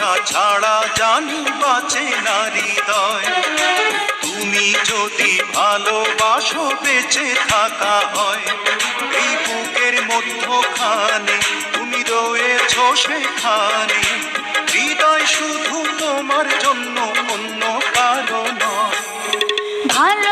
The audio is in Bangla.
ভালোবাসা ছাড়া জানি বাঁচে না হৃদয়। তুমি যদি ভালোবাসো বেঁচে থাকা হয়, এই বুকের মধ্যখানে তুমি রয়েছ সেখানে। হৃদয় শুধু তোমার জন্য, অন্য কারো নয়। ভালো